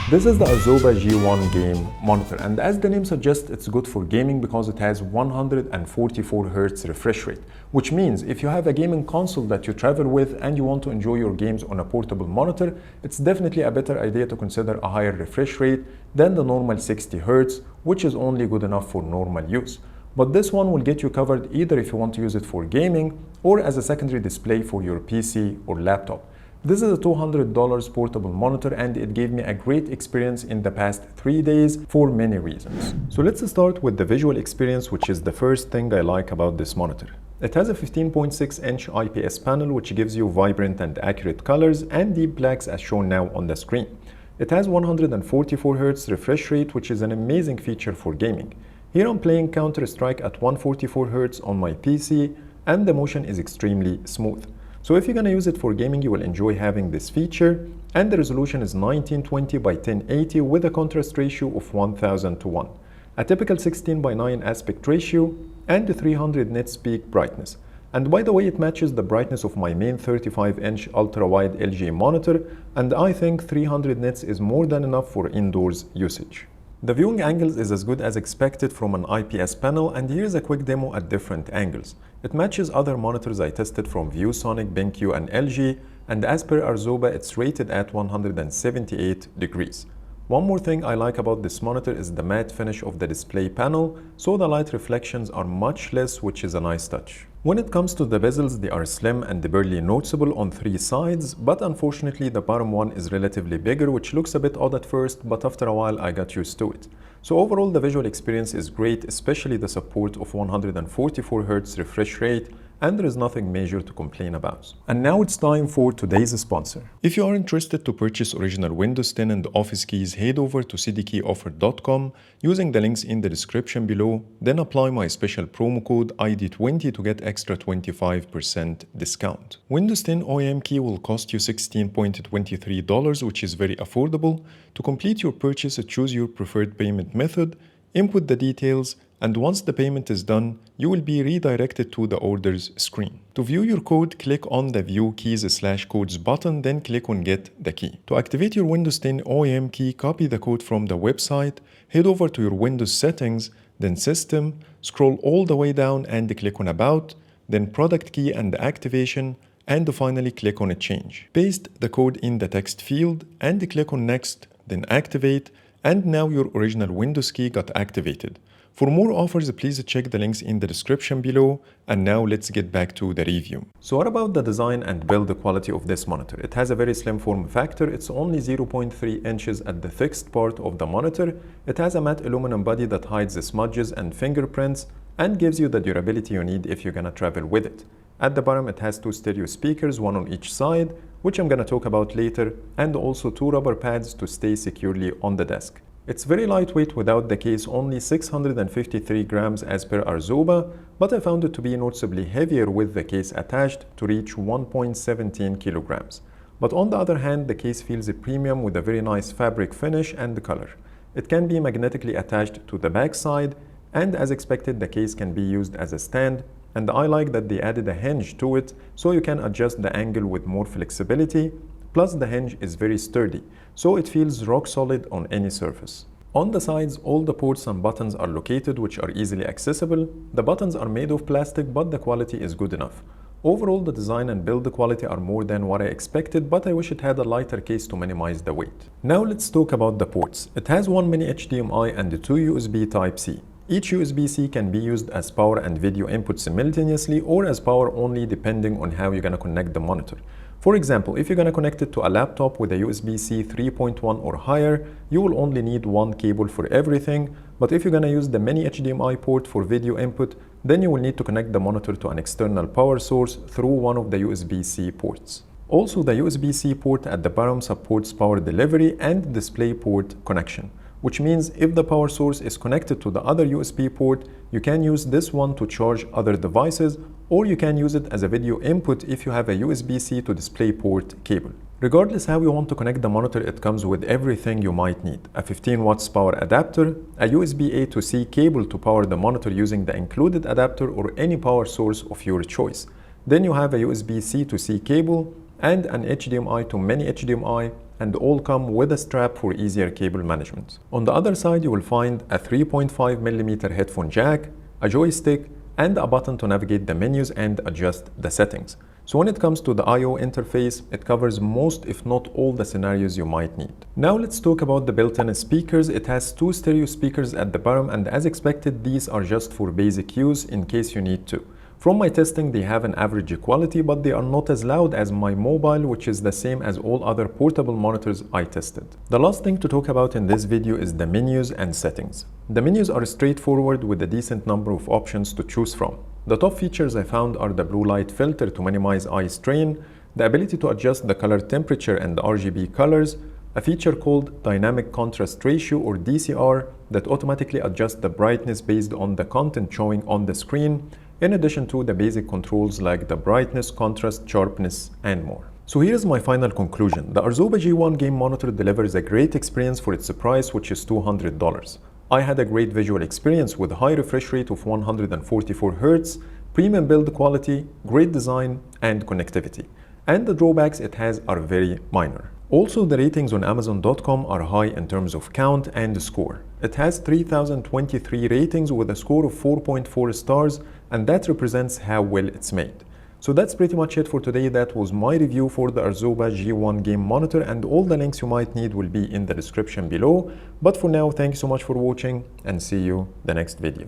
This is the Arzopa G1 Game monitor, and as the name suggests, it's good for gaming because it has 144 Hz refresh rate, which means if you have a gaming console that you travel with and you want to enjoy your games on a portable monitor, it's definitely a better idea to consider a higher refresh rate than the normal 60 Hz, which is only good enough for normal use. But this one will get you covered either if you want to use it for gaming or as a secondary display for your PC or laptop. This is a $200 portable monitor and it gave me a great experience in the past 3 days for many reasons. So let's start with the visual experience, which is the first thing I like about this monitor. It has a 15.6-inch IPS panel which gives you vibrant and accurate colors and deep blacks as shown now on the screen. It has 144 Hz refresh rate, which is an amazing feature for gaming. Here I'm playing Counter-Strike at 144 Hz on my PC and the motion is extremely smooth. So if you're going to use it for gaming, you will enjoy having this feature, and the resolution is 1920 by 1080 with a contrast ratio of 1000:1, a typical 16:9 aspect ratio, and 300 nits peak brightness. And by the way, it matches the brightness of my main 35-inch ultra-wide LG monitor, and I think 300 nits is more than enough for indoors usage. The viewing angles is as good as expected from an IPS panel, and here's a quick demo at different angles. It matches other monitors I tested from ViewSonic, BenQ and LG, and as per Arzopa it's rated at 178 degrees. One more thing I like about this monitor is the matte finish of the display panel, so the light reflections are much less, which is a nice touch. When it comes to the bezels, they are slim and barely noticeable on 3 sides, but unfortunately the bottom one is relatively bigger, which looks a bit odd at first, but after a while I got used to it. So overall the visual experience is great, especially the support of 144 Hz refresh rate, and there is nothing major to complain about. And now it's time for today's sponsor. If you are interested to purchase original Windows 10 and Office keys, head over to cdkeyoffer.com using the links in the description below, then apply my special promo code ID20 to get extra 25% discount. Windows 10 OEM key will cost you $16.23, which is very affordable. To complete your purchase, choose your preferred payment method, input the details, and once the payment is done, you will be redirected to the orders screen. To view your code, click on the View Keys/Codes button, then click on Get the Key. To activate your Windows 10 OEM key, copy the code from the website, head over to your Windows settings, then System, scroll all the way down and click on About, then Product Key and Activation, and finally click on Change. Paste the code in the text field and click on Next, then Activate, and now your original Windows key got activated. For more offers, please check the links in the description below. And now let's get back to the review. So what about the design and build quality of this monitor? It has a very slim form factor. It's only 0.3 inches at the thickest part of the monitor. It has a matte aluminum body that hides the smudges and fingerprints and gives you the durability you need if you're gonna travel with it. At the bottom, it has 2 stereo speakers, one on each side, which I'm gonna talk about later, and also 2 rubber pads to stay securely on the desk. It's very lightweight without the case, only 653 grams as per Arzopa, but I found it to be noticeably heavier with the case attached to reach 1.17 kilograms. But on the other hand, the case feels premium with a very nice fabric finish and color. It can be magnetically attached to the back side, and as expected, the case can be used as a stand, and I like that they added a hinge to it so you can adjust the angle with more flexibility. Plus the hinge is very sturdy, so it feels rock solid on any surface. On the sides, all the ports and buttons are located, which are easily accessible. The buttons are made of plastic, but the quality is good enough. Overall, the design and build quality are more than what I expected, but I wish it had a lighter case to minimize the weight. Now let's talk about the ports. It has 1 mini HDMI and 2 USB Type-C. Each USB-C can be used as power and video input simultaneously or as power only, depending on how you're going to connect the monitor. For example, if you're going to connect it to a laptop with a USB-C 3.1 or higher, you will only need 1 cable for everything. But if you're going to use the mini HDMI port for video input, then you will need to connect the monitor to an external power source through one of the USB-C ports. Also, the USB-C port at the bottom supports power delivery and display port connection, which means if the power source is connected to the other USB port, you can use this one to charge other devices, or you can use it as a video input if you have a USB-C to display port cable. Regardless how you want to connect the monitor, it comes with everything you might need. A 15 watts power adapter, a USB A to C cable to power the monitor using the included adapter or any power source of your choice. Then you have a USB C to C cable and an HDMI to mini HDMI, and all come with a strap for easier cable management. On the other side, you will find a 3.5mm headphone jack, a joystick, and a button to navigate the menus and adjust the settings. So when it comes to the I/O interface, it covers most if not all the scenarios you might need. Now let's talk about the built-in speakers. It has 2 stereo speakers at the bottom, and as expected, these are just for basic use in case you need to. From my testing, they have an average quality, but they are not as loud as my mobile, which is the same as all other portable monitors I tested. The last thing to talk about in this video is the menus and settings. The menus are straightforward with a decent number of options to choose from. The top features I found are the blue light filter to minimize eye strain, the ability to adjust the color temperature and the RGB colors, a feature called Dynamic Contrast Ratio or DCR that automatically adjusts the brightness based on the content showing on the screen, in addition to the basic controls like the brightness, contrast, sharpness, and more. So here's my final conclusion. The Arzopa G1 Game monitor delivers a great experience for its price, which is $200. I had a great visual experience with a high refresh rate of 144 Hz, premium build quality, great design, and connectivity. And the drawbacks it has are very minor. Also, the ratings on Amazon.com are high in terms of count and score. It has 3,023 ratings with a score of 4.4 stars, and that represents how well it's made. So that's pretty much it for today. That was my review for the Arzopa G1 Game monitor, and all the links you might need will be in the description below. But for now, thank you so much for watching, and see you the next video.